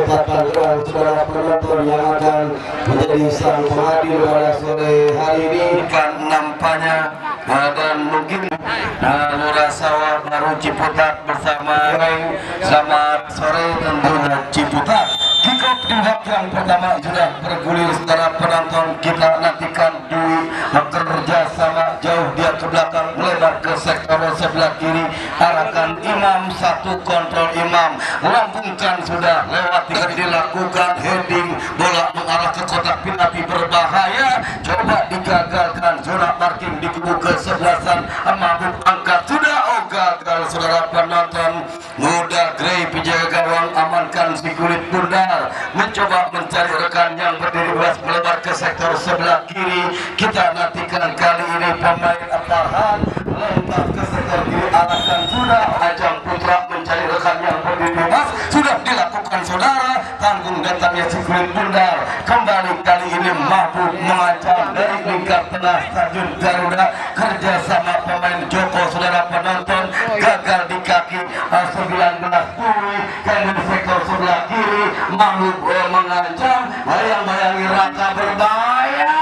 menetapkan saudara penonton yang akan menjadi sang pengadil pada sore hari ini. Nampaknya dan mungkin Lurah Sawah Baru Ciputat bersama selamat sore tentunya Ciputat. Kick off di waktu yang pertama sudah bergulir saudara penonton. Kita nantikan Dwi bekerja sama jauh dia ke belakang melebar ke sektor sebelah kiri, arahkan Imam, satu kontrol Imam, lambungkan sudah lewat tinggal dilakukan heading bola mengarah ke kotak penalti berbahaya, coba digagalkan zona parking di kubu kesebelasan. Mabuk angkat sudah, oh gagal saudara penonton. Muda Grey penjaga gawang amankan si kulit bundar, mencoba mencari rekan yang berdiri belas melebar ke sektor sebelah kiri. Kita nantikan kali ini pemain Farhan lompat ke sektor kiri, arahkan sudah Ajang Putra mencari rekan yang berdiri bebas, sudah dilakukan saudara. Tanggung datangnya si kulit bundar, kembali kali ini Mabuk mengancam dari lingkar tengah stadion Garuda, kerjasama pemain Joko saudara penonton, gagal di kaki 19 Dwi dari sektor sebelah kiri. Mabuk mengancam, bayang-bayangi Raka berbahaya.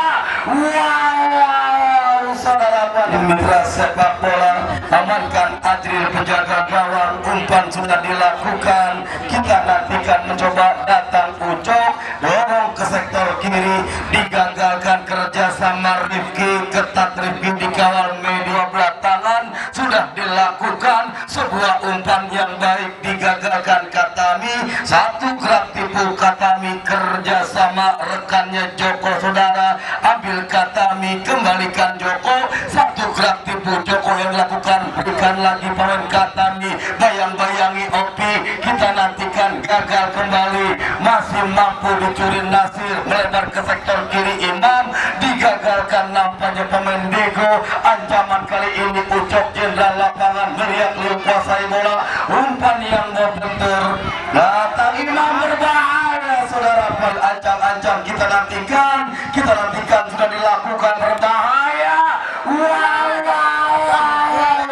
Wow, saudara mitra sepak bola, amankan Adril penjaga gawang, umpan sudah dilakukan. Kita nantikan mencoba datang Ucok, dorong ke sektor kiri, digagalkan kerjasama Rifki, ketat Rifki dikawal media belah tangan, sudah dilakukan sebuah umpan yang baik, digagalkan Katami, satu gerak tipu Katami, kerjasama rekannya Joko saudara, ambil Katami, kembalikan Joko, satu gerak tipu Joko yang dilakukan, berikan lagi pemain Katami, bayang-bayangi Opi, kita nantikan gagal kembali, masih mampu dicuri Nasir, melebar ke sektor kiri Imam, digagalkan nampaknya pemain Dego. Ancaman kali ini Ucok jenderal lapangan melihat liu kuasai bola, umpan yang membentur, datang Imam berbahaya saudara, ancam-ancam, kita nantikan sudah dilakukan berbahaya. Wow,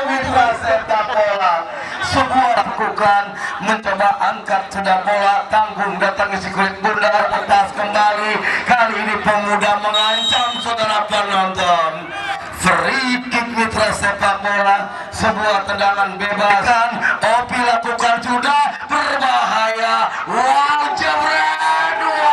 mitra sepak bola, sebuah lakukan mencoba angkat sudah bola, tanggung datang si kulit bundar, lepas kembali, kali ini pemuda mengancam saudara penonton. Free kick mitra sepak bola, sebuah tendangan bebas, Opi lakukan sudah berbahaya. Wow, jebret, wow.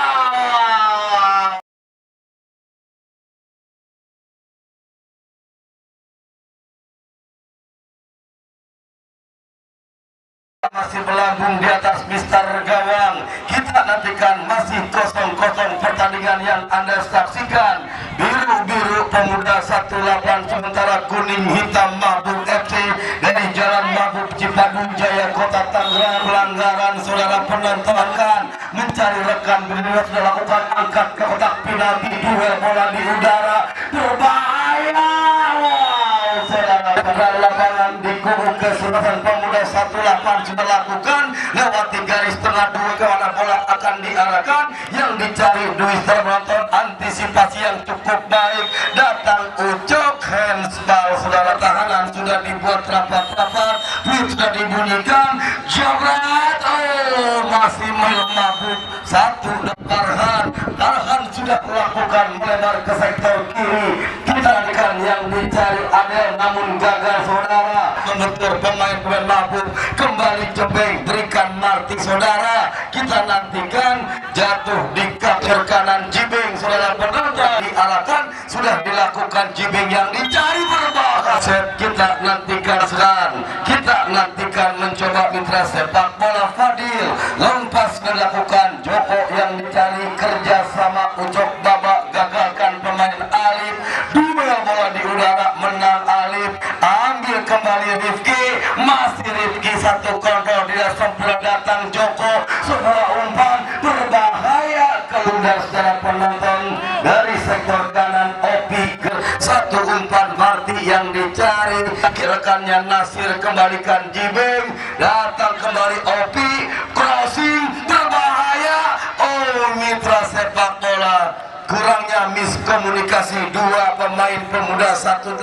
Masih melambung di atas Mister Gawang. Kita nantikan masih 0-0 pertandingan yang Anda saksikan. Biru-biru pemuda 18, sementara kuning hitam Mabuk FC dari Jalan Mabuk Cipadu Jaya Kota Tangerang. Pelanggaran saudara penonton mencari rekan berdiri, sudah lakukan angkat ke kotak penalti, duel bola di udara berbahaya. Wow, saudara lapangan di kubu kesebelasan pemuda 18 sudah lakukan, lewati garis tengah dua, ke mana bola akan diarahkan, yang dicari Dwi penonton, antisipasi yang cukup baik, datang Ucok, handsball saudara, tahanan sudah dibuat rapat-rapat, Dwi sudah dibunyikan, jabret, oh masih Mabuk, satu Farhan sudah melakukan melebar ke sektor kiri, kita akan yang dicari Adel namun gagal saudara, membentur pemain Mabuk, kembali Jembeng, berikan Marti saudara, kita nantikan jatuh di kaki kanan Jibeng saudara penonton, diarahkan sudah dilakukan Jibeng yang dicari berbahaya. Kita nantikan mencoba mitra sepak bola Fadil, lompas dilakukan Joko yang dicari, kerjasama Ucok babak, gagalkan pemain Alif, duel bola di udara, menang Alif, ambil kembali Rifki, masih Rifki, satu kontrol tidak sempurna, datang Joko, sebuah umpan berbahaya, keluar secara penonton dari sektor kanan Opi, satu umpan Marti yang dicari, rekannya Nasir, kembalikan Jibeng, datang kembali Opi, crossing berbahaya. Oh mitra sepak bola, kurangnya adanya miskomunikasi dua pemain pemuda 18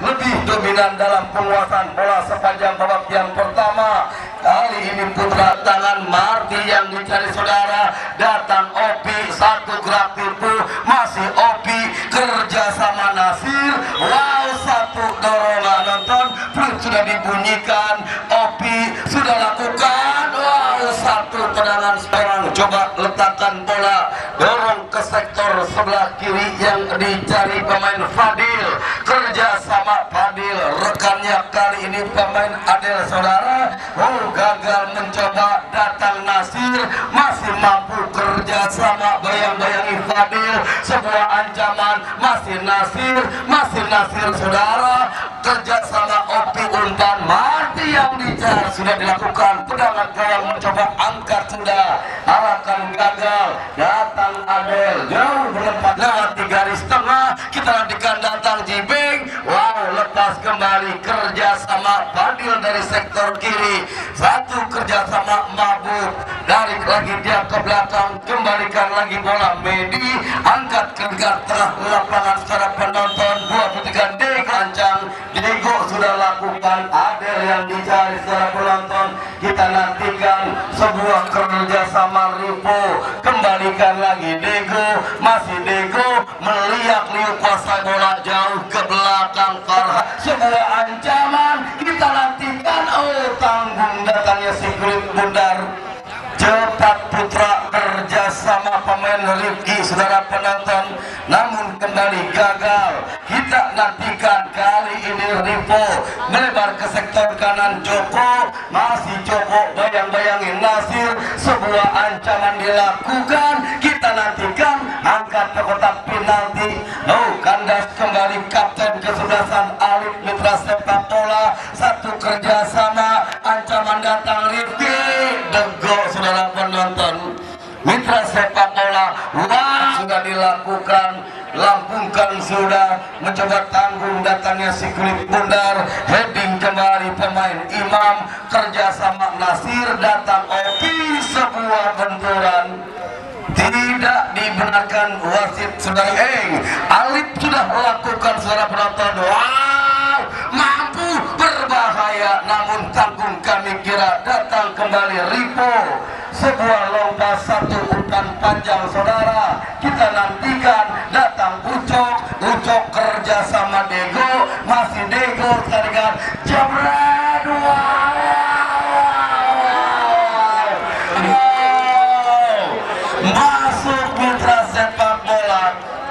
lebih dominan dalam penguasaan bola sepanjang babak yang pertama. Kali ini putra tangan Marti yang dicari saudara, datang Opi, satu gerak tipu, masih Opi, kerjasama Nasir. Wow, satu dorongan, nonton flip sudah dibunyikan, Opi sudah lakukan. Wow, satu tendangan sekarang, coba letakkan bola, dorong ke sektor sebelah kiri yang dicari pemain Fadil, kerjasama Fadil, rekannya kali ini pemain Adel saudara. Oh, gagal mencoba, datang Nasir, masih mampu kerjasama, bayang-bayangi Fadil, sebuah ancaman, masih Nasir saudara, kerjasama Opi, umpan Marti yang dicari sudah dilakukan, tendangan gawang mencoba angkat sudah, arahkan gagal, datang Adel, jauh berlepas lewat di garis tengah, kita nantikan datang Jibing. Wow, lepas kembali, kerjasama Fadil dari sektor kiri, satu kerjasama Mabuk, tarik lagi dia ke belakang, kembalikan lagi bola Medi, angkat ke tengah lapangan secara penonton, buat petikan Dego ancang, Dego sudah lakukan, Adel yang dicari secara penonton, kita nantikan sebuah kerjasama Ripo, kembalikan lagi Dego, masih Dego, meliak-liuk kuasai bola jauh ke belakang Farhan, sebuah ancaman, kita nantikan, oh tanggung datangnya si kulit bundar, cepat putra kerjasama pemain Rifki saudara penonton, namun kembali gagal, kita nantikan kali ini Ripo melebar ke sektor kanan Joko, masih Joko, bayang-bayangin Nasir, sebuah ancaman dilakukan, kita nantikan, angkat ke kotak penalti, oh kandas kembali kapten kesebelasan Alif Mitra sepak bola, satu kerjasama, ancaman datang Rifki, Dego saudara penonton, Mitra sepak bola, wah sudah dilakukan, lampungkan sudah, mencoba tanggung datangnya si kulit bundar, heading kembali pemain Imam, kerjasama Nasir, datang Opi, sebuah benturan tidak dibenarkan wasit saudara Alif sudah melakukan saudara penonton, wow mampu berbahaya, namun tanggung kami kira, datang kembali Ripo, sebuah lomba satu umpan panjang saudara, kita nantikan, datang Ucok kerjasama Dego, masih Dego tarikan jebret, masuk Mitra sepak bola,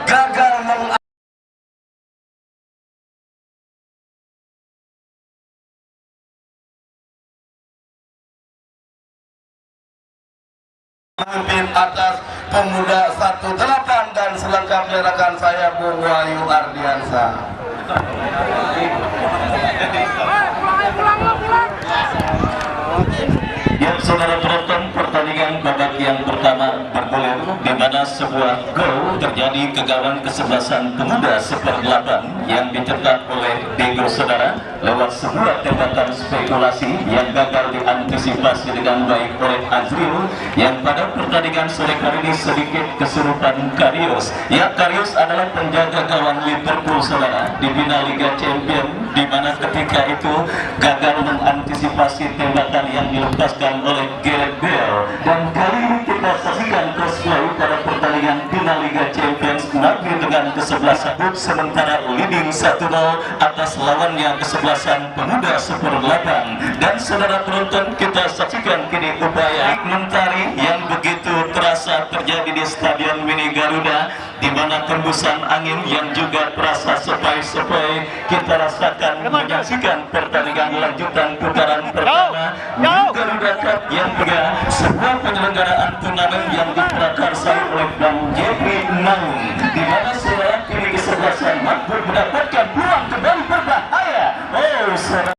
gagal memimpin atas pemuda 18 dan selengkapnya rekan saya Bung Wahyu Ardiansa. Ya, saudara penonton, pertandingan babak yang pertama bergulir di mana sebuah gol terjadi ke gawang kesebelasan pemuda seper-8 yang dicetak oleh Dego saudara lewat sebuah tembakan spekulasi yang gagal diantisipasi dengan baik oleh Azril, yang pada pertandingan sore kali ini sedikit kesurupan Karius. Ya, Karius adalah penjaga gawang Liverpool saudara di final Liga Champions, di mana ketika itu gagal mengantisipasi tembakan yang dilepaskan oleh Gareth Bale, dan kali ini kita saksikan crossplay pada pertandingan final Liga Champions nanti dengan kesebelasan sementara leading 1-0 atas lawannya kesebelasan pemuda super-8. Dan saudara penonton, kita saksikan kini upaya mentari yang begitu terasa terjadi di Stadion Mini Garuda, di mana tembusan angin yang juga terasa sepoi-sepoi kita rasakan menyaksikan pertandingan lanjutan putaran pertama Garuda Cup yang ketiga, sebuah penyelenggaraan turnamen yang diprakarsai oleh Bang Jeffrey Naung, di mana saudara kini kesebelasan Makbul mendapatkan peluang kembali berbahaya. Oh saudara,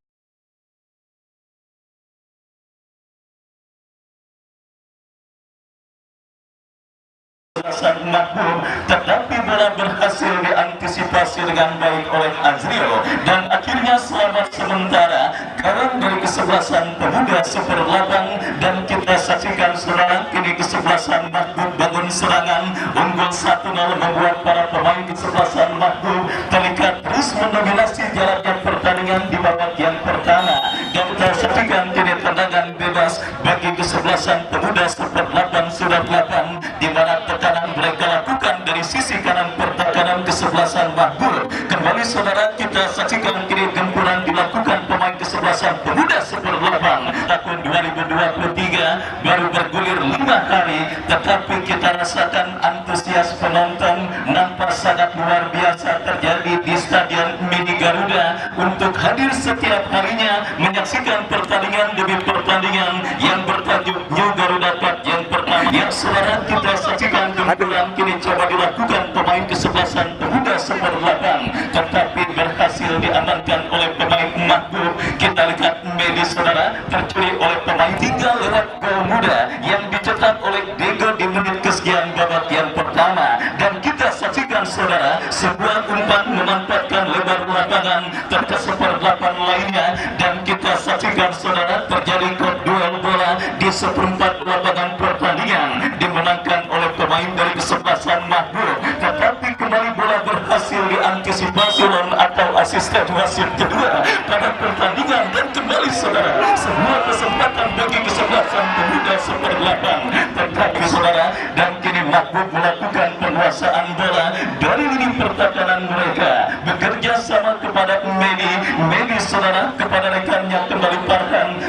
Makbul, tetapi bola berhasil diantisipasi dengan baik oleh Azril, dan akhirnya selamat sementara gawang dari kesebelasan pemuda super-8. Dan kita saksikan saudara kini kesebelasan Makbul bangun serangan unggul 1-0 membuat para pemain kesebelasan Mahbub terlihat terus mendominasi jalannya pertandingan di babak yang pertama. Dan kita saksikan kini tendangan bebas bagi kesebelasan pemuda Super 8 sudah 8, di mana tekanan mereka lakukan dari sisi kanan pertahanan kesebelasan Mahbub. Kembali saudara, kita saksikan kini gempuran dilakukan pemain kesebelasan pemuda Super 8 tahun 2023 baru bergulir 5 hari, tetapi kita rasakan antusias penonton nampak sangat luar biasa terjadi di Stadion Mini Garuda untuk hadir setiap harinya menyaksikan pertandingan demi pertandingan yang bertajuk New Garuda Cup yang pertama. Yang saudara, kita saksikan gempuran kini coba dilakukan pemain kesebelasan pemuda Super 8, tetapi berhasil diamankan oleh pemain Mahbub. Kita lihat Medi saudara tercuri oleh pemain, tinggal lewat gol muda yang dicetak oleh Dego di menit kesekian babak yang pertama. Dan kita saksikan saudara sebuah umpan memanfaatkan lebar lapangan terhadap Super 8 lainnya, dan kita saksikan saudara terjadi duel bola di seperempat lapangan pertandingan dimenangkan oleh pemain dari kesebelasan Mahbub, tetapi kembali bola berhasil diantisipasi atau asisten wasit kedua pada pertandingan. Dan kembali saudara sebuah kesempatan bagi kesebelasan pemuda Super 8, tetapi saudara, dan kini Mahbub melakukan penguasaan bola dari lini pertahanan mereka, bekerja sama kepada Medi saudara kepada rekannya kembali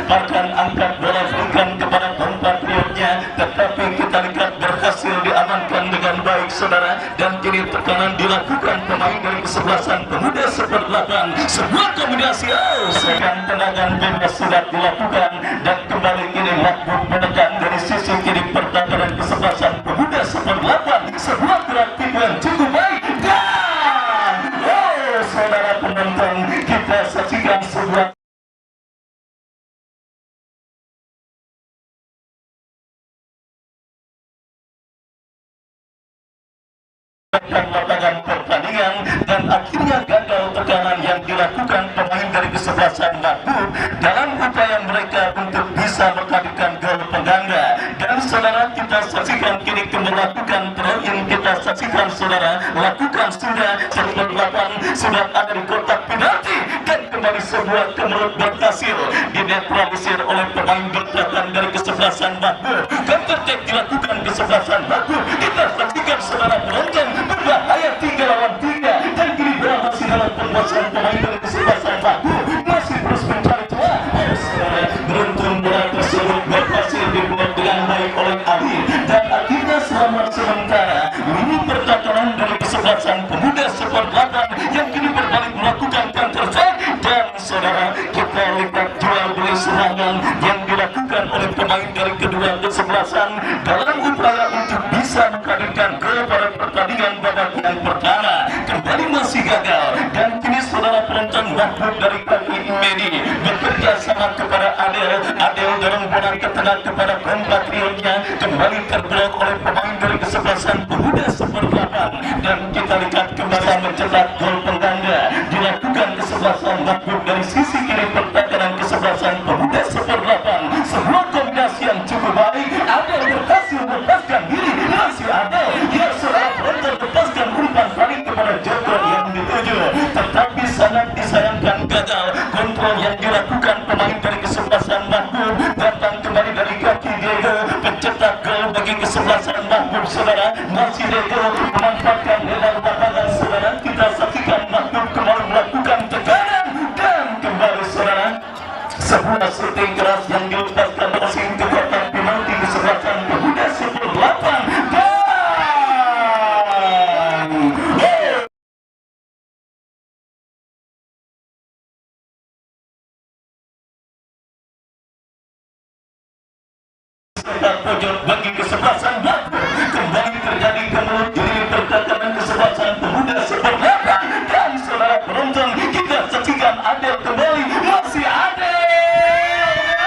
Parkan angkat bola berikan kepada kompatriotnya, tetapi kita lihat berhasil diamankan dengan baik saudara. Dan kini tekanan dilakukan pemain dari kesebelasan pemuda Super 8, sebuah kombinasi sekian tendangan bebas sudah dilakukan, dan kembali kini Mahbub menekan dari sisi kiri pertahanan kesebelasan pemuda Super 8, sebuah gerak yang cukup baik. Dan saudara penonton, kita saksikan sebuah lapangan pertandingan, dan akhirnya gagal tekanan yang dilakukan pemain dari kesebelasan Mahbub dalam upaya mereka untuk bisa menghadirkan gol pengganda. Dan saudara, kita saksikan kini melakukan throw-in, kita saksikan saudara lakukan sudah Super 8 sudah ada di kotak penalti, dan kembali sebuah kemelut berhasil dinetralisir oleh pemain bertahan dari kesebelasan Mahbub. Counter attack dilakukan kesebelasan Mahbub, kita saksikan saudara penonton berbahaya 3 lawan 3, dan kini bola masih dalam penguasaan pemain dari kesebelasan Mahbub, masih terus mencari celah. Beruntung bola tersebut berhasil dibuat dengan baik oleh Ali, dan akhirnya selamat sementara lini pertahanan dari kesebelasan pemuda Super 8 yang kini berbalik melakukan counter attack. Dan saudara, kita lihat jual beli serangan yang dilakukan oleh pemain dari kedua kesebelasan dalam upaya untuk bisa menghadirkan gol pada pertandingan babak yang pertama, kembali masih gagal. Dan kini saudara penonton, Mahbub dari kaki Medi bekerja sama kepada Adel dorong bola ke tengah kepada kompatriotnya, kembali terblok oleh pemain dari kesebelasan pemuda Super 8, dan kita lihat kembali mencetak gol pengganda dilakukan kesebelasan Mahbub dari sisi kiri pertahanan kesebelasan pemuda Super 8, sebuah kombinasi yang cukup baik. Adel berhasil melepaskan diri, masih Adel yang saudara penonton lepaskan umpan balik kepada Joko yang dituju, tetapi sangat disayangkan gagal kontrol yang dilakukan pemain dari kesebelasan Mahbub. Datang kembali dari kaki Diego, pencetak gol bagi kesebelasan Mahbub saudara, masih Diego memanfaatkan lebar lapangan saudara. Kita saksikan Mahbub kembali melakukan tekanan, dan kembali saudara sebuah shooting keras yang dilepaskan oleh ke kotak penalti kesebelasan pemuda Super 8. Pojok bagi kesebelasan Mahbub, kembali terjadi kemelut di pertahanan kesebelasan pemuda Super 8, dan saudara penonton, kita saksikan Adel kembali, masih Adel,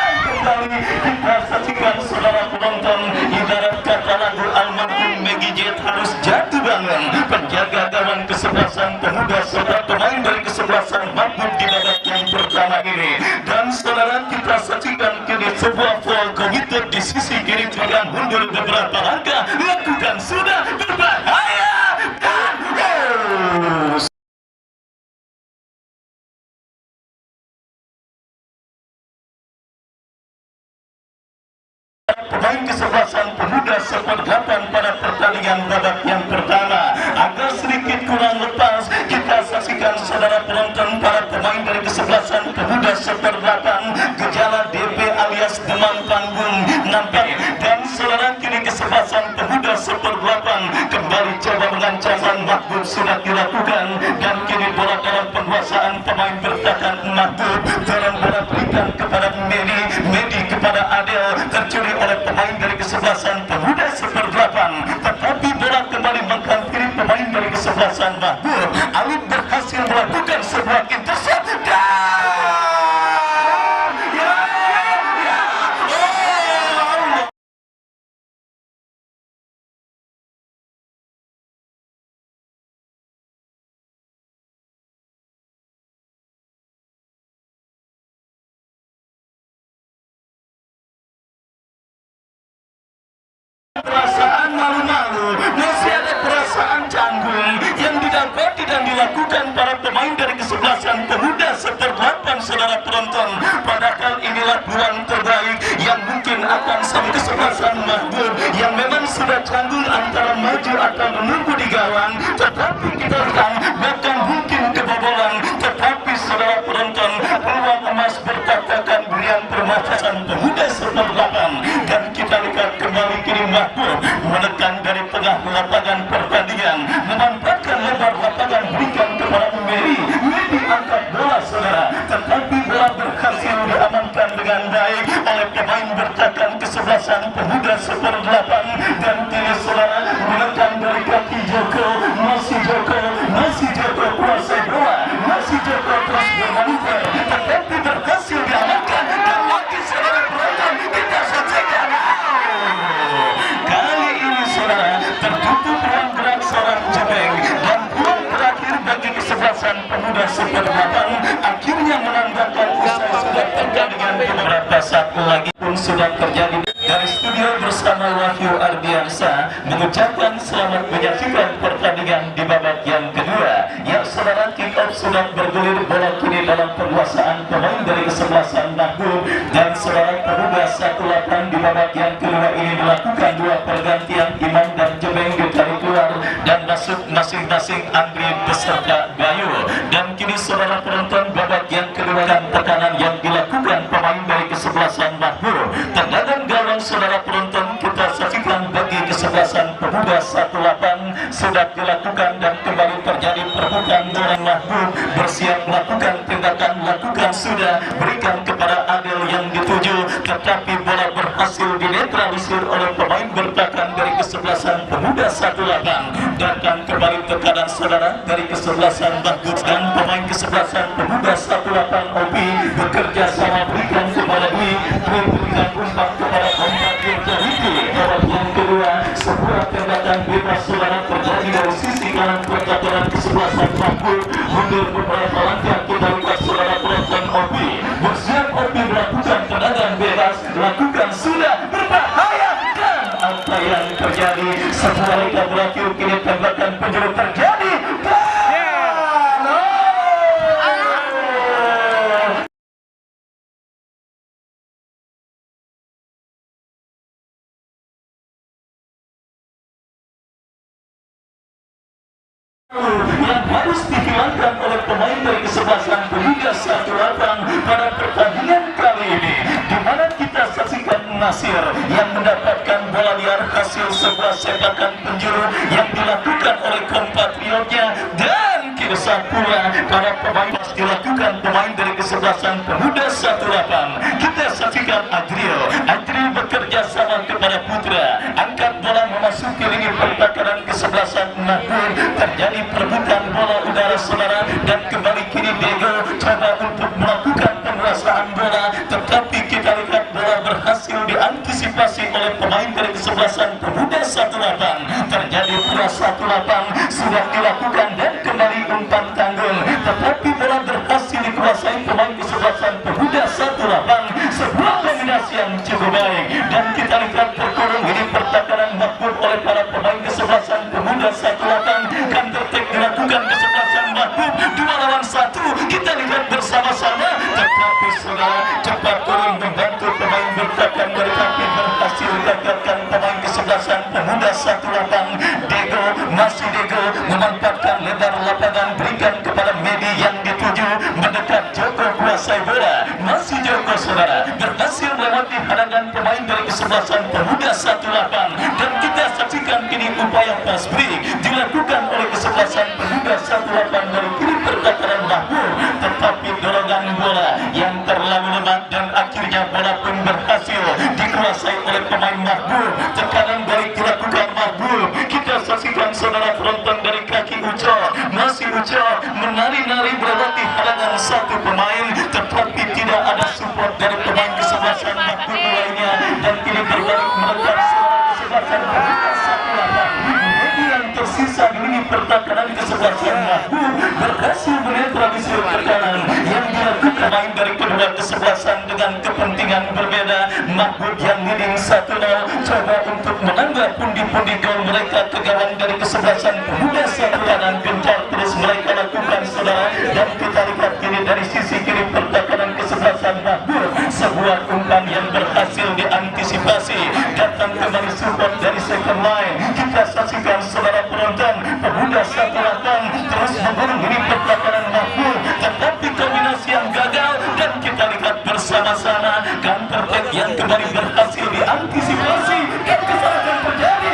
dan kembali kita saksikan saudara penonton, ibarat kata lagu almarhum Maggie Jet harus jatuh bangun, penjaga gawang kesebelasan pemuda saudara pemain dari kesebelasan Mahbub di babak yang pertama ini. Dan saudara, kita saksikan kini sebuah foul komite untuk di sisi kiri pegang mundur beberapa langkah, lakukan sudah berbahaya dan pemain kesebelasan pemuda Super 8 pada pertandingan babak yang pertama agak sedikit kurang lepas. Kita saksikan saudara penonton para pemain dari kesebelasan pemuda Super 8 gejala DP alias demam panggung nampak, dan saudara kini kesebelasan pemuda Super 8 kembali coba mengancamkan Mahbub sudah dilakukan, dan kini bola dalam penguasaan pemain bertahan Mahbub, dalam bola berikan kepada Medi kepada Adel, tercuri oleh pemain dari kesebelasan pemuda Super 8, tetapi bola kembali menghampiri pemain dari kesebelasan Mahbub. Alif berhasil melakukan sebuah intercept perasaan malu-malu, masih ada perasaan canggung yang didapati dan dilakukan para pemain dari kesebelasan pemuda Super 8 saudara penonton. Padahal inilah peluang terbaik yang mungkin akan sama kesebelasan Mahbub yang memang sudah canggung antara maju atau menunggu di gawang, tetapi kita lihat bahkan mungkin kebobolan, tetapi saudara penonton peluang emas berkatakan berian permasalahan pemuda Super 8, dan kita lihat kembali kini Mahbub menekan dari tengah lapangan pertandingan, memanfaatkan lebar lapangan, berikan kepada Medi angkat bola saudara, tetapi bola berhasil diamankan dengan baik oleh pemain bertahan kesebelasan pemuda Super 8, dan kini saudara menekan dari kaki Joko, masih Joko kuasai bola, masih Joko terus bermanuver, tetapi berhasil diamankan, dan lagi saudara penonton kita saksikan kali ini saudara tertutup ruang gerak seorang Jebeng, dan ruang terakhir bagi kesebelasan pemuda Super 8 akhirnya menandakan usai sudah pertandingan beberapa saat lagi pun sudah terjadi. Dari studio bersama Wahyu Ardiansa mengucapkan selamat menyaksikan pertandingan di babak yang kedua. Ya saudara, kick off sudah bergulir, bola kini dalam penguasaan pemain dari kesebelasan Mahbub, dan saudara pemuda 18 di babak yang kedua ini melakukan dua pergantian, Imam dan Jebeng ditarik keluar dan masuk masing-masing Andri beserta Bayu, dan kini saudara penonton babak yang kedua dan tekanan yang dilakukan pemain dari kesebelasan Mahbub, tendangan gawang saudara penonton kita saksikan bagi kesebelasan pemuda 18 sudah dilakukan, dan kembali terjadi perebutan bola. Mahbub bersiap melakukan tindakan, lakukan sudah, berikan kepada Adel yang dituju, tetapi bola berhasil dinetralisir oleh pemain bertahan dari kesebelasan pemuda 18, dan kembali tekanan saudara dari kesebelasan Mahbub, dan pemain kesebelasan pemuda 18 Opi bekerja sama, berikan kepada Dwi, berikan umpan kepada Omar Yurjahiki. Babak yang kedua sebuah tembakan bebas saudara terjadi dari sisi kanan pertahanan kesebelasan Mahbub, mundur beberapa langkah, kita lihat saudara penonton Opi bersiap, Opi melakukan tendangan bebas, lakukan sudah berbahaya, dan apa yang terjadi setelah kita berakhir kini tembakan penjuru terjadi. Yang harus dihilangkan oleh pemain dari kesebelasan pemuda 18 pada pertandingan kali ini, di mana kita saksikan Nasir yang mendapatkan bola liar hasil sebuah sepakan penjuru yang dilakukan oleh kompatriotnya, dan kini saat pula para pemain dilakukan pemain dari kesebelasan pemuda 18. Kita saksikan Adriel bekerja sama kepada Putra, angkat bola memasuki lini pertahanan kesebelasan Mahbub, terjadi perebutan bola udara saudara, dan kembali kini Diego coba untuk melakukan penguasaan bola, tetapi kita lihat bola berhasil diantisipasi oleh pemain dari kesebelasan pemuda 18, terjadi pula 18 sudah dilakukan, dan kembali umpan tanggung, tetapi bola berhasil dikuasai pemain kesebelasan pemuda 18, sebuah kombinasi yang cukup baik, dan saksikan kini upaya pass break dilakukan oleh kesebelasan pemuda 18 dari kiri pertahanan Mahmud, tetapi dorongan bola yang terlalu lemah dan akhirnya bola pun berhasil dikuasai oleh pemain Mahmud. Tekanan balik dilakukan Mahmud. Kita saksikan saudara penonton dari kaki Uco, masih Uco menari-nari melewati halangan satu pemain, tetapi tidak ada support dari pemain kesebelasan Mahmud lainnya, dan kini berbalik melekat kesebelasan pemuda 18. Yang tersisa di lini pertahanan kesebelasan Mahmud berhasil menetralisasi tekanan yang dilakukan main dari kedua kesebelasan dengan kepentingan berbeda. Mahmud yang leading 1-0 coba untuk menambah pundi-pundi gol mereka ke gawang dari kesebelasan pemuda 18. Gencar terus mereka lakukan saudara, dan kita lihat kini dari sisi kiri pertahanan kesebelasan Mahmud sebuah umpan yang berhasil diantisipasi, datang kembali support dari second line. Kita saksikan saudara penonton, pemuda 18 terus membunuh ini pertahanan Mahmud, tetapi kombinasi yang gagal, dan kita lihat bersama-sama counter attack yang kembali berhasil diantisipasi, dan kesalahan terjadi.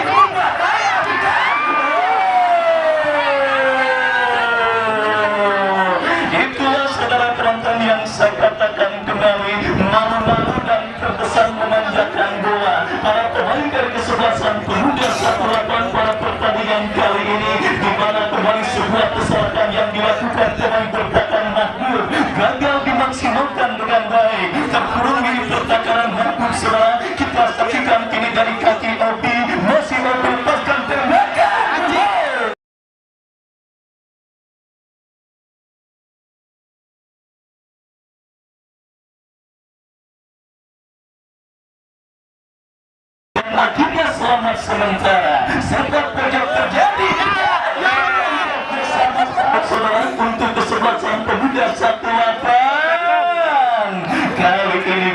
Itulah saudara penonton yang saya katakan kembali, malu-malu dan terkesan memanjakan bola para pemain dari kesebelasan pemuda 18 pada pertandingan kali ini, di mana kembali sebuah kesalahan yang dilakukan pemain bertahan Mahmud gagal dimaksimalkan dengan baik, terkurung di pertahanan Mahmud saudara. Kita saksikan kini dari kaki Obi, masih melepaskan tembakan. Akhirnya selamat sementara, sempat pojok terjadi bersama-sama saudara untuk kesebelasan pemuda 18. Kali ini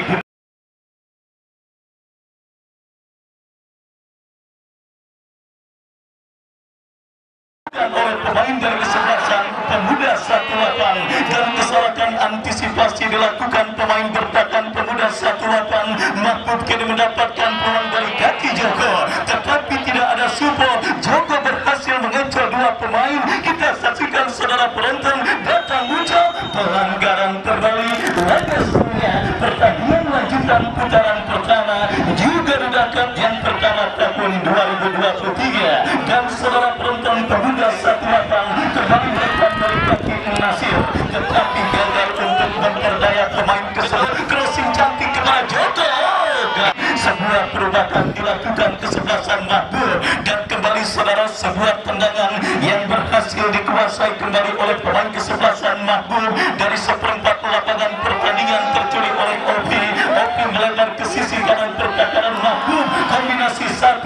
oleh pemain dari kesebelasan pemuda 18, dan kesalahan antisipasi dilakukan pemain bertahan pemuda 18. Mahmud kini mendapatkan peluang dari kaki Joko, tetapi tidak ada support. Joko berhasil mengejar dua pemain. Kita saksikan saudara penonton, datang muncul pelanggaran kembali. Laga sebelumnya pertandingan lanjutan putaran pertama juga didakan yang pertama tahun 2023, dan saudara penonton pemuda 18 kembali melekat dari kaki Nasir, tetapi gagal untuk memperdaya pemain kesebelasan. Crossing cantik kepada Joko, sebuah perubahan dilakukan kesebelasan Mahmud, dan kembali saudara sebuah tendangan yang berhasil dikuasai kembali oleh pemain kesebelasan Mahmud dari seperempat lapangan pertandingan tercuri oleh Opi. Opi melebar ke sisi kanan pertahanan Mahmud, kombinasi 1-2,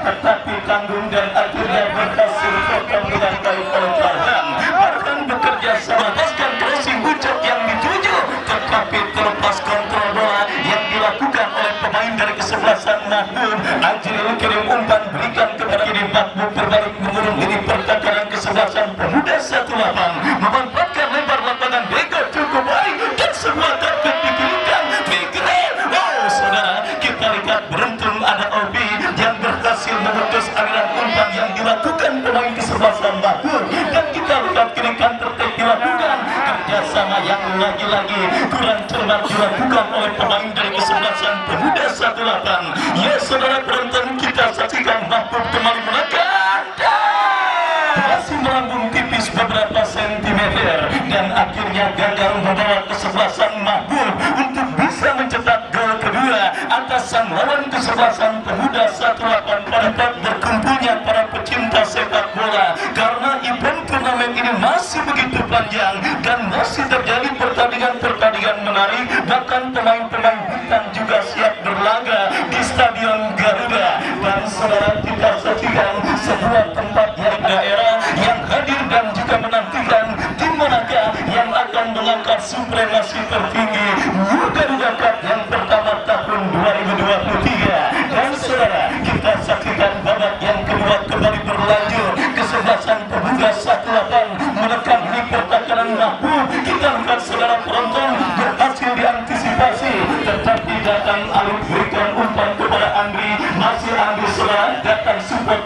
tetapi tanggung dan akhirnya berhasil potong dengan baik oleh Farhan. Farhan bekerja sama paskan crossing ucap yang dituju, tetapi terlepas kontrol bola yang dilakukan oleh pemain dari kesebelasan Mahmud. Ajril kirim umpan berikan kepada kiri Mahmud, berbalik mengurung ini pertahanan kesebelasan pemuda 18, memanfaatkan lebar lapangan Bego cukup baik, dan sebuah target dikirimkan Begre. Oh saudara, kita lihat beruntung ada Obi yang berhasil memutus aliran umpan yang dilakukan pemain kesebelasan Mahmud, dan kita lihat kiri counter attack dilakukan, kerjasama yang lagi-lagi kurang cermat dilakukan oleh pemain dari kesebelasan pemuda 18. Ya saudara penonton, kita saksikan Mahmud kembali menekan, masih melambung tipis beberapa sentimeter, dan akhirnya gagal membawa kesebelasan Mahmud untuk bisa mencetak gol kedua atas sang lawan kesebelasan pemuda 18. Pada saat berkumpulnya para pecinta sepak bola, karena event turnamen ini masih begitu panjang dan masih terjadi pertandingan-pertandingan menarik, bahkan pemain-pemain bintang juga siap berlaga di Stadion Garuda. Dan saudara, kita saksikan sebuah tempat dari daerah yang hadir dan juga menantikan tim manakah yang akan mengangkat supremasi tertinggi Garuda Cup yang pertama tahun 2023. Dan saudara, kita saksikan babak yang kedua kembali berlanjut, kesebelasan pemuda 18 menekan di pertahanan Mahmud. Kita lihat saudara penonton, berhasil diantisipasi, tetapi datang Alif berikan umpan kepada Andri, masih Andri saudara, datang support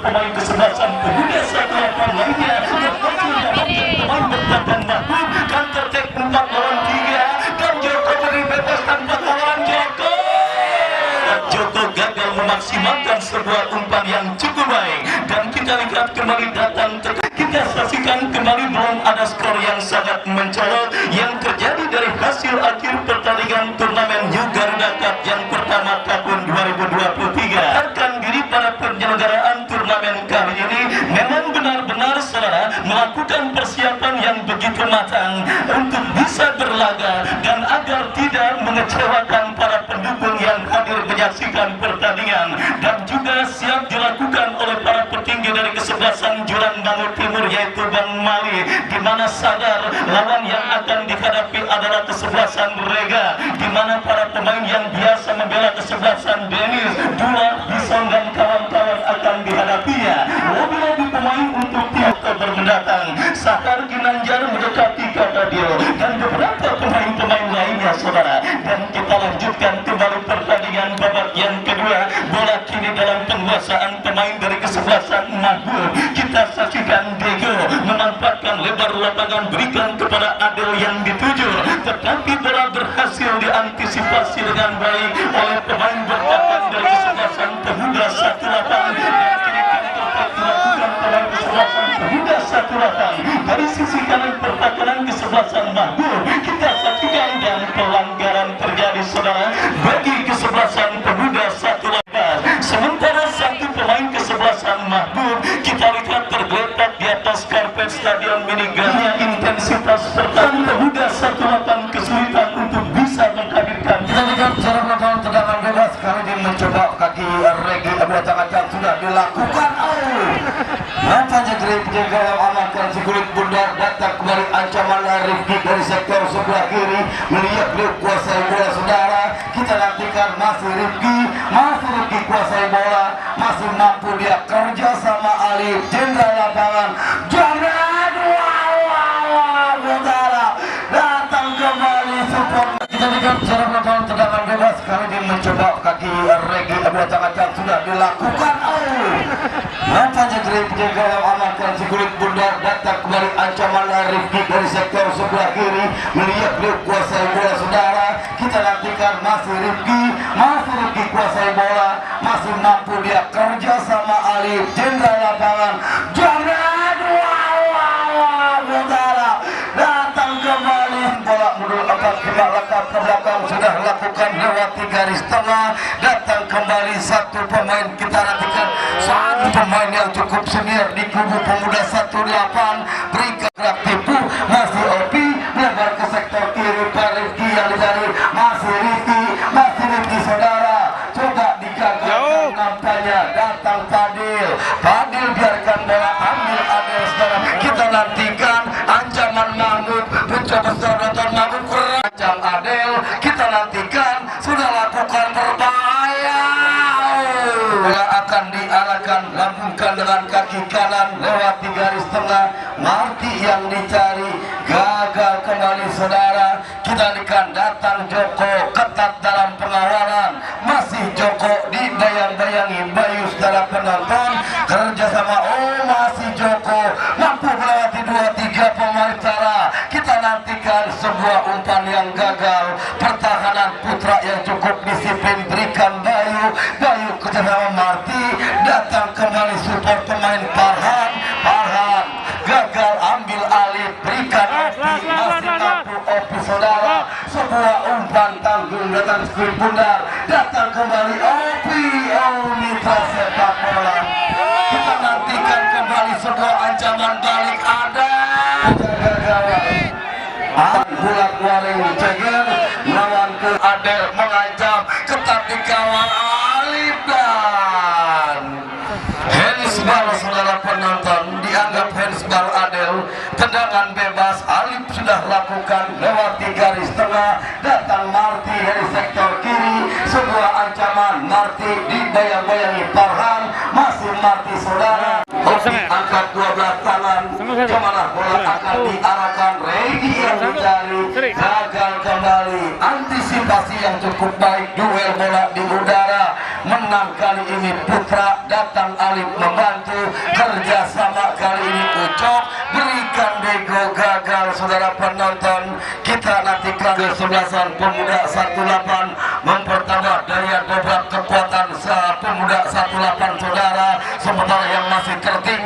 kita lihat kembali datang kita saksikan kembali belum ada skor yang sangat mencolok yang terjadi dari hasil akhir pertandingan turnamen New Garuda Cup yang pertama tahun 2023. Akan diri pada penyelenggaraan turnamen kali ini memang benar-benar saudara melakukan persiapan yang begitu matang untuk bisa berlaga dan agar tidak mengecewakan para pendukung yang hadir menyaksikan pertandingan, dan juga siap dilakukan oleh para petinggi dari kesebelasan Joran Bangor Timur yaitu Bang Mali, di mana sadar lawan yang akan dihadapi adalah kesebelasan Rega, di mana para pemain yang biasa membela kesebelasan Denis, Dula, Bison dan kawan-kawan akan dihadapinya. Lebih-lebih pemain untuk tim Oktober mendatang, Sakar Ginanjar mendekati Katadio dan beberapa pemain-pemain lainnya saudara. Dan kita lanjutkan kembali pertandingan babak yang kedua. Bola kini dalam penguasaan pemain dari kesebelasan Mahbub. Kita saksikan Dego memanfaatkan lebar lapangan, berikan kepada Adel yang dituju, tetapi bola berhasil diantisipasi dengan baik oleh pemain bertahan dari kesebelasan Pemuda 18. Dan kini counter dilakukan pemain kesebelasan Pemuda 18 dari sisi kanan pertahanan kesebelasan Mahbub. Kita saksikan dan pelanggaran terjadi saudara bagi kesebelasan Pemuda 18. Sementara satu pemain kesebelasan Mahbub kita lihat tergeletak di atas karpet stadion Miniganya. Intensitas pertahanan Pemuda 18 kesulitan untuk bisa menghadirkan. Kita lihat secara penonton tendangan bebas kali ini mencoba kaki Regi acak-acak sudah dilakukan. Nampaknya dari penjaga yang amankan si kulit bundar datang kembali ancaman Rifki dari sektor sebelah kiri melihat beliau kuasai bola saudara. Kita nantikan masih Rifki kuasai bola, masih mampu dia kerja sama Ali jenderal lapangan. Jangan saudara datang kembali support. Kita lihat secara penonton tendangan bebas kali ini mencoba kaki Regi acak-acak sudah dilakukan. Nampaknya dari penjaga yang amankan si kulit bundar datang kembali ancaman Rifki dari sektor sebelah kiri melihat beliau kuasai bola saudara. Kita nantikan masih Rifki kuasai bola, masih mampu dia kerja sama Ali jenderal lapangan. Jangan saudara datang kembali bola mundur lekat ke belakang sudah lakukan lewati garis tengah. Datang kembali satu pemain, kita nantikan satu pemain yang cukup senior di kubu Pemuda 18 berikan gerak tipu masih Opi lebar ke sektor kiri. Pak Rifki yang dicari masih Rifki saudara, coba digagalkan nampaknya. Datang Fadil biarkan bola ambil Adel saudara. Kita nantikan ancaman Mahmud mencoba serangan Mahmud kerajaan Adel. Kita nantikan sudah lakukan berbahaya. Bola akan diarahkan, lambungkan dengan kaki kanan lewati garis tengah. Marti yang dicari gagal kembali saudara. Kita akan datang Joko ketat dalam pengawalan, masih Joko dibayang-bayangi Bayu saudara penonton kerjasama. Masih Joko mampu melewati 2-3 pemain cara. Kita nantikan sebuah umpan yang gagal, pertahanan Putra yang cukup disiplin berikan Bayu kerjasama Marti. Datang kembali support pemain Farhan gagal ambil alih, berikan Opi, masih mampu Opi saudara. Sebuah umpan tanggung datang skuad bundar, datang kembali Opi. Mitra sepak bola. Kita nantikan kembali sebuah ancaman balik ada. Bulat waring ceger lawan ke Adel mengancam ketat dikawal Alif dan handsball saudara penonton, dianggap handsball Adel. Tendangan bebas Alif sudah lakukan lewati garis tengah. Datang Marti dari sektor kiri, sebuah ancaman. Marti dibayang-bayangi Farhan, masih Marti saudara. Opi angkat 12 tangan, kemana bola akan diarahkan. Regi yang dicari gagal kembali. Antisipasi yang cukup baik, duel bola di udara. Menang kali ini Putra, datang Alif membantu. Kerjasama kali ini Ucok, berikan Dego gagal saudara penonton. Kita nantikan kesebelasan Pemuda 18 mempertambah daya dobrak kekuatan Pemuda 18 saudara. Sementara yang masih tertinggal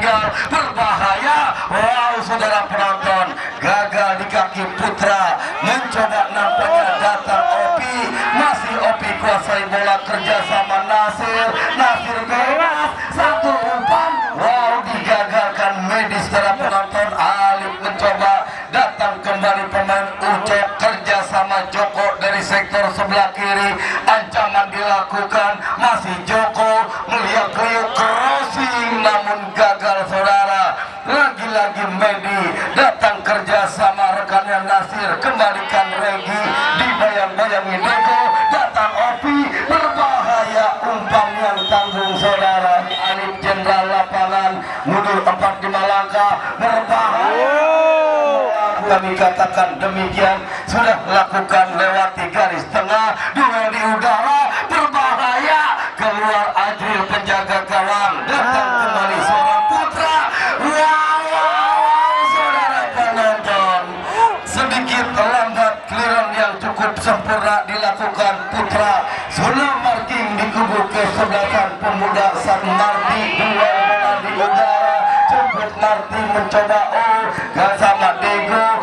saudara penonton, gagal di kaki putra, mencoba nampaknya datang Opi, masih Opi kuasai bola kerjasama Nasir bebas, satu umpan, wow digagalkan medis saudara penonton. Alif mencoba, datang kembali pemain Ucok kerjasama Joko dari sektor sebelah kiri, ancaman dilakukan, masih Joko melihat Rio crossing namun gagal saudara. Lagi-lagi Medi datang kerjasama rekannya Nasir, kembalikan Regi, dibayang-bayangi Dego, datang Opi, berbahaya umpan yang tanggung saudara. Alif Jenderal lapangan mundur 45 langkah, berbahaya. Kami katakan demikian, sudah lakukan lewati garis tengah, duel di udara, berbahaya, keluar Adril penjaga gawang, datang kembali seorang putra. Wow, saudara penonton, sedikit lambat clearance yang cukup sempurna dilakukan putra. Zona marking di kubu kesebelasan pemuda San Marti, duel bola di udara, jemput Marti mencoba sama Dego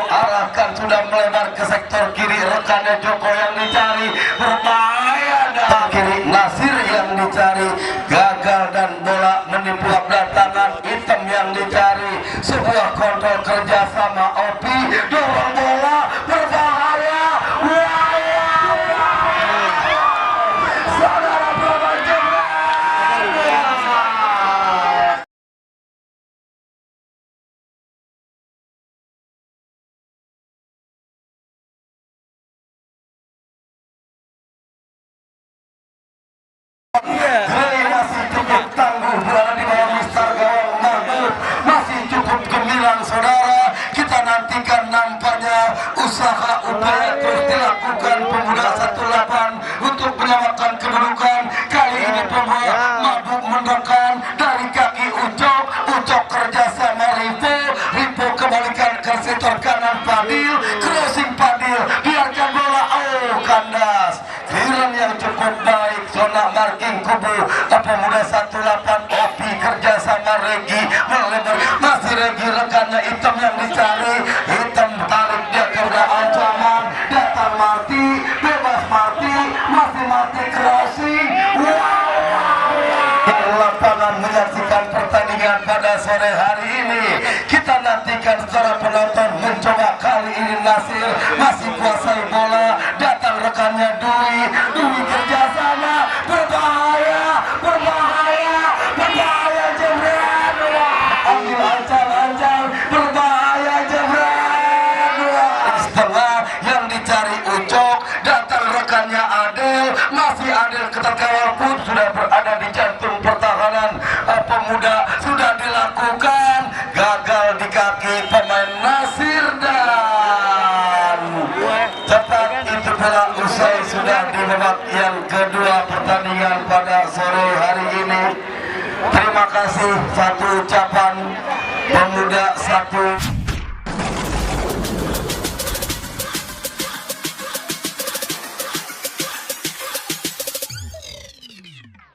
arahkan, sudah melebar ke sektor kiri, rekannya Joko yang dicari, berbahaya dan kiri Nasir yang dicari, gagal dan bola menipu datangan hitam yang dicari, sebuah kontrol kerjasama Opi, dorong bola, berbahaya. Saudara penonton, Gray masih cukup tangguh berada di bawah Mister Gawang Mahmud, masih cukup gemilang saudara. Kita nantikan nampaknya usaha upaya terus dilakukan pemuda 18 untuk menyamakan kedudukan. Kali ini pemuda mabuk mendekan dari kaki Ucok kerjasama Ripo kembalikan ke sektor kanan Fadil, crossing Fadil, biarkan bola kandas, clearance yang cukup baik, zona marking kubu pemuda 18 Opi kerjasama Regi melebar, masih Regi rekannya hitam yang dicari, hitam tarik dia ke ancaman, datang Marti, bebas Marti, masih Marti crossing. Lapangan menyaksikan pertandingan pada sore hari ini, kita nantikan secara penonton mencoba. Kali ini Nasir masih kuasai bola, datang rekannya Dwi kerjasama, berbahaya Jebret, ambil ancal, berbahaya Jebret, setengah yang dicari Ucok, datang rekannya Adel, masih Adel ketat kawal pun sudah berada di jantung pertahanan pemuda, sudah dilakukan, gagal di kaki pemain Nasir dan cepat itu pula usai sudah di babak yang kedua pertandingan pada sore hari ini. Terima kasih, satu ucapan pemuda 1